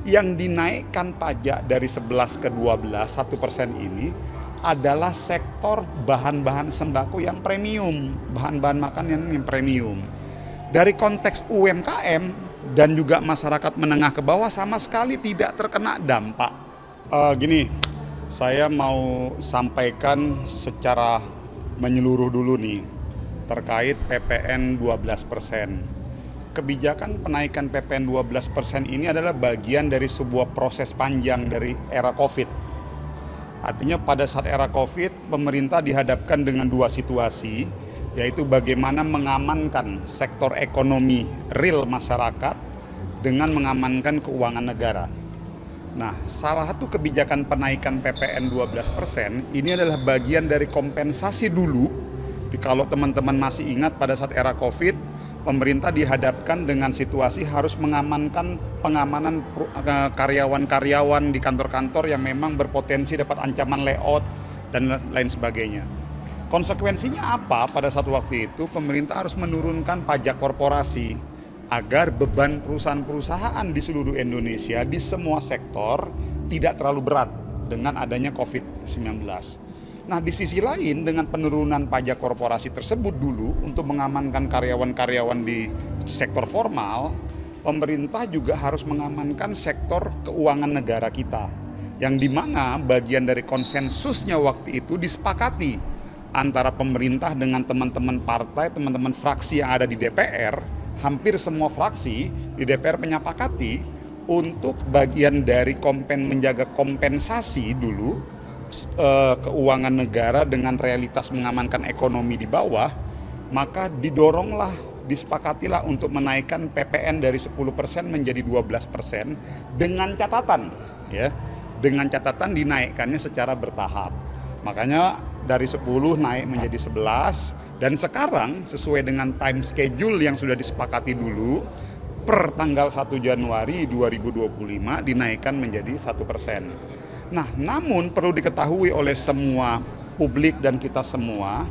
Yang dinaikkan pajak dari 11 ke 12, 1% ini adalah sektor bahan-bahan sembako yang premium, bahan-bahan makanan yang premium. Dari konteks UMKM dan juga masyarakat menengah ke bawah sama sekali tidak terkena dampak. Gini, saya mau sampaikan secara menyeluruh dulu nih terkait PPN 12%. Kebijakan penaikan PPN 12% ini adalah bagian dari sebuah proses panjang dari era COVID. Artinya pada saat era COVID, pemerintah dihadapkan dengan dua situasi, yaitu bagaimana mengamankan sektor ekonomi real masyarakat dengan mengamankan keuangan negara. Nah, salah satu kebijakan penaikan PPN 12% ini adalah bagian dari kompensasi dulu. Kalau teman-teman masih ingat pada saat era COVID, pemerintah dihadapkan dengan situasi harus mengamankan pengamanan karyawan-karyawan di kantor-kantor yang memang berpotensi dapat ancaman layout dan lain sebagainya. Konsekuensinya apa? Pada satu waktu itu pemerintah harus menurunkan pajak korporasi agar beban perusahaan-perusahaan di seluruh Indonesia di semua sektor tidak terlalu berat dengan adanya COVID-19. Nah, di sisi lain dengan penurunan pajak korporasi tersebut dulu untuk mengamankan karyawan-karyawan di sektor formal, pemerintah juga harus mengamankan sektor keuangan negara kita, yang dimana bagian dari konsensusnya waktu itu disepakati antara pemerintah dengan teman-teman partai, teman-teman fraksi yang ada di DPR. Hampir semua fraksi di DPR menyepakati untuk bagian dari menjaga kompensasi dulu keuangan negara dengan realitas mengamankan ekonomi di bawah, maka disepakatilah untuk menaikkan PPN dari 10% menjadi 12% dengan catatan dinaikkannya secara bertahap. Makanya dari 10 naik menjadi 11, dan sekarang sesuai dengan time schedule yang sudah disepakati dulu, per tanggal 1 Januari 2025 dinaikkan menjadi 1%. Nah, namun perlu diketahui oleh semua publik dan kita semua,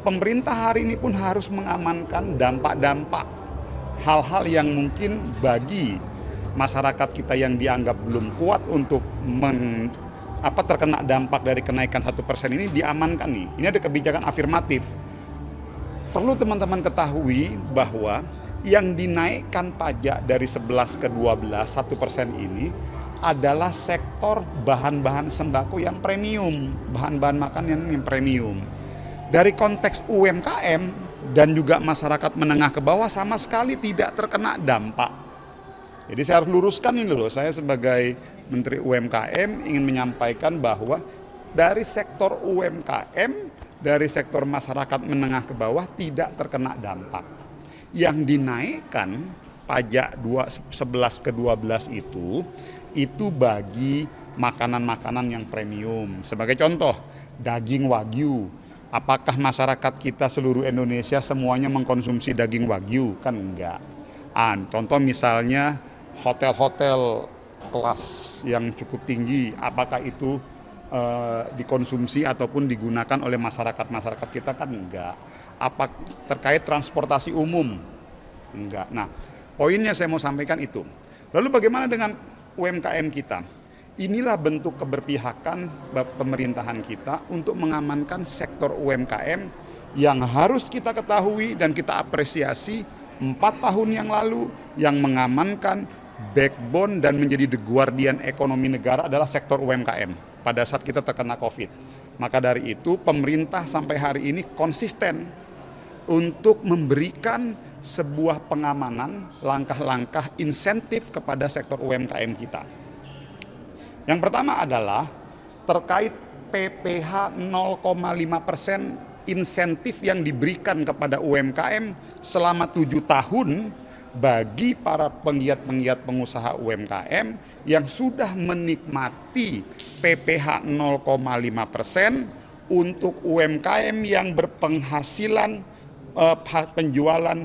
pemerintah hari ini pun harus mengamankan dampak-dampak hal-hal yang mungkin bagi masyarakat kita yang dianggap belum kuat untuk terkena dampak dari kenaikan 1% ini diamankan nih. Ini ada kebijakan afirmatif. Perlu teman-teman ketahui bahwa yang dinaikkan pajak dari 11 ke 12, 1% ini adalah sektor bahan-bahan sembako yang premium, bahan-bahan makanan yang premium. Dari konteks UMKM dan juga masyarakat menengah ke bawah sama sekali tidak terkena dampak. Jadi saya harus luruskan ini loh, saya sebagai Menteri UMKM ingin menyampaikan bahwa dari sektor UMKM, dari sektor masyarakat menengah ke bawah tidak terkena dampak. Yang dinaikkan pajak 11 ke 12 itu bagi makanan-makanan yang premium. Sebagai contoh, daging wagyu. Apakah masyarakat kita seluruh Indonesia semuanya mengkonsumsi daging wagyu? Kan enggak. Contoh misalnya hotel-hotel kelas yang cukup tinggi, apakah itu dikonsumsi ataupun digunakan oleh masyarakat kita? Kan enggak. Apa terkait transportasi umum? Enggak. Nah, poinnya saya mau sampaikan itu. Lalu bagaimana dengan UMKM kita? Inilah bentuk keberpihakan pemerintahan kita untuk mengamankan sektor UMKM yang harus kita ketahui dan kita apresiasi 4 tahun yang lalu yang mengamankan backbone dan menjadi the guardian ekonomi negara adalah sektor UMKM pada saat kita terkena COVID. Maka dari itu pemerintah sampai hari ini konsisten untuk memberikan sebuah pengamanan, langkah-langkah insentif kepada sektor UMKM kita. Yang pertama adalah terkait PPh 0,5% insentif yang diberikan kepada UMKM selama 7 tahun bagi para penggiat-penggiat pengusaha UMKM yang sudah menikmati PPh 0,5% untuk UMKM yang berpenghasilan penjualan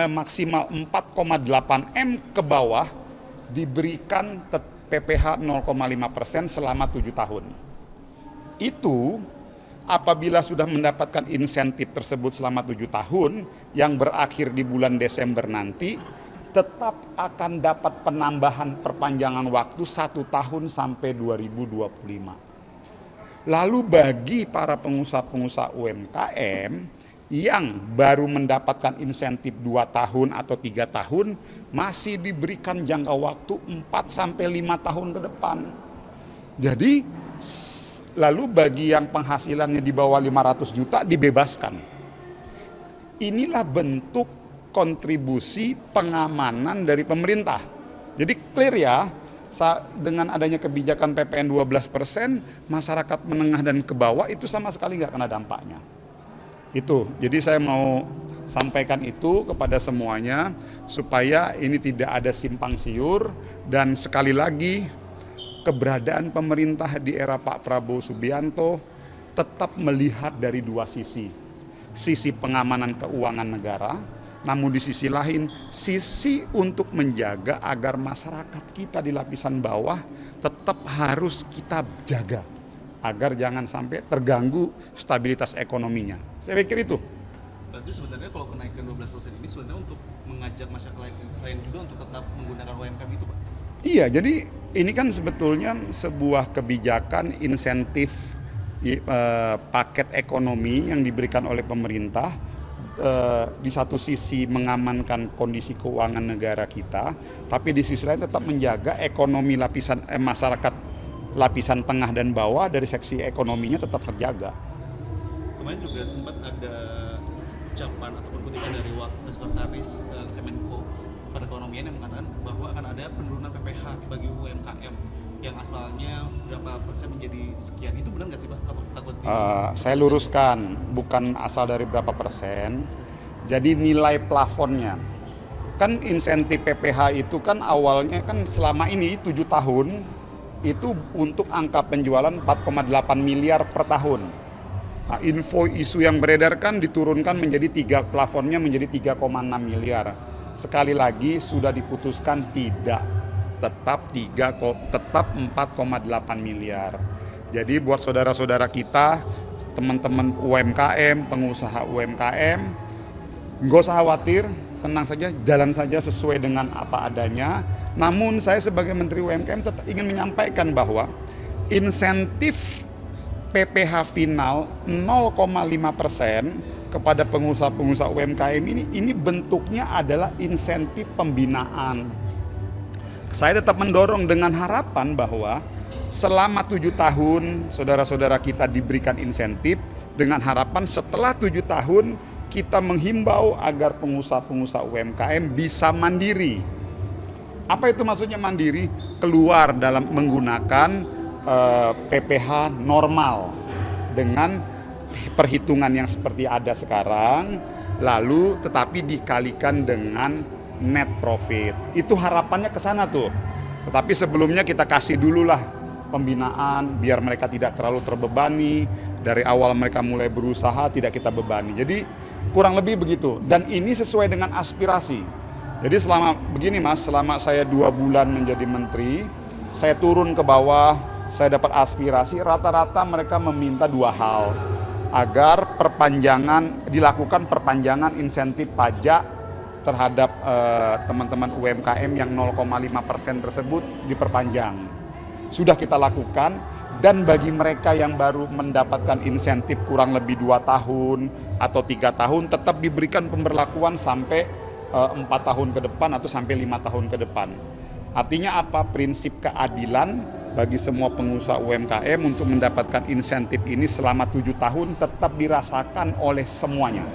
maksimal 4,8 M ke bawah diberikan PPh 0,5% selama 7 tahun. Itu apabila sudah mendapatkan insentif tersebut selama 7 tahun yang berakhir di bulan Desember nanti, tetap akan dapat penambahan perpanjangan waktu 1 tahun sampai 2025. Lalu bagi para pengusaha-pengusaha UMKM yang baru mendapatkan insentif 2 tahun atau 3 tahun, masih diberikan jangka waktu 4 sampai 5 tahun ke depan. Jadi lalu bagi yang penghasilannya di bawah 500 juta dibebaskan. Inilah bentuk kontribusi pengamanan dari pemerintah. Jadi clear ya, dengan adanya kebijakan PPN 12%, masyarakat menengah dan ke bawah itu sama sekali nggak kena dampaknya. Itu, jadi saya mau sampaikan itu kepada semuanya supaya ini tidak ada simpang siur. Dan sekali lagi, keberadaan pemerintah di era Pak Prabowo Subianto tetap melihat dari dua sisi. Sisi pengamanan keuangan negara, namun di sisi lain, sisi untuk menjaga agar masyarakat kita di lapisan bawah tetap harus kita jaga agar jangan sampai terganggu stabilitas ekonominya. Saya pikir itu. Berarti sebenarnya kalau kenaikan 12% ini sebenarnya untuk mengajak masyarakat lain juga untuk tetap menggunakan UMKM itu, Pak? Iya, jadi ini kan sebetulnya sebuah kebijakan insentif paket ekonomi yang diberikan oleh pemerintah. Di satu sisi mengamankan kondisi keuangan negara kita, tapi di sisi lain tetap menjaga ekonomi lapisan masyarakat lapisan tengah dan bawah dari seksi ekonominya tetap terjaga. Kemarin juga sempat ada ucapan ataupun kutipan dari Sekretaris Kemenko Perekonomian yang mengatakan bahwa akan ada penurunan PPh bagi UMKM yang asalnya berapa persen menjadi sekian. Itu benar nggak sih, Pak? Saya luruskan, bukan asal dari berapa persen. Jadi nilai plafonnya. Kan insentif PPh itu kan awalnya kan selama ini 7 tahun itu untuk angka penjualan 4,8 miliar per tahun. Nah, info isu yang beredar kan diturunkan menjadi plafonnya menjadi 3,6 miliar. Sekali lagi sudah diputuskan tidak, tetap 4,8 miliar. Jadi buat saudara-saudara kita, teman-teman UMKM, pengusaha UMKM, nggak usah khawatir, tenang saja, jalan saja sesuai dengan apa adanya. Namun saya sebagai Menteri UMKM tetap ingin menyampaikan bahwa insentif PPh final 0,5% kepada pengusaha-pengusaha UMKM ini bentuknya adalah insentif pembinaan. Saya tetap mendorong dengan harapan bahwa selama 7 tahun saudara-saudara kita diberikan insentif, dengan harapan setelah 7 tahun kita menghimbau agar pengusaha-pengusaha UMKM bisa mandiri. Apa itu maksudnya mandiri? Keluar dalam menggunakan PPh normal dengan perhitungan yang seperti ada sekarang, lalu tetapi dikalikan dengan net profit. Itu harapannya ke sana tuh. Tetapi sebelumnya kita kasih dululah pembinaan biar mereka tidak terlalu terbebani. Dari awal mereka mulai berusaha tidak kita bebani. Jadi kurang lebih begitu. Dan ini sesuai dengan aspirasi. Jadi selama begini Mas, selama saya 2 bulan menjadi menteri, saya turun ke bawah, saya dapat aspirasi, rata-rata mereka meminta 2 hal. Agar dilakukan perpanjangan insentif pajak terhadap teman-teman UMKM yang 0,5% tersebut diperpanjang. Sudah kita lakukan, dan bagi mereka yang baru mendapatkan insentif kurang lebih 2 tahun atau 3 tahun tetap diberikan pemberlakuan sampai 4 tahun ke depan atau sampai 5 tahun ke depan. Artinya apa? Prinsip keadilan bagi semua pengusaha UMKM untuk mendapatkan insentif ini selama 7 tahun tetap dirasakan oleh semuanya.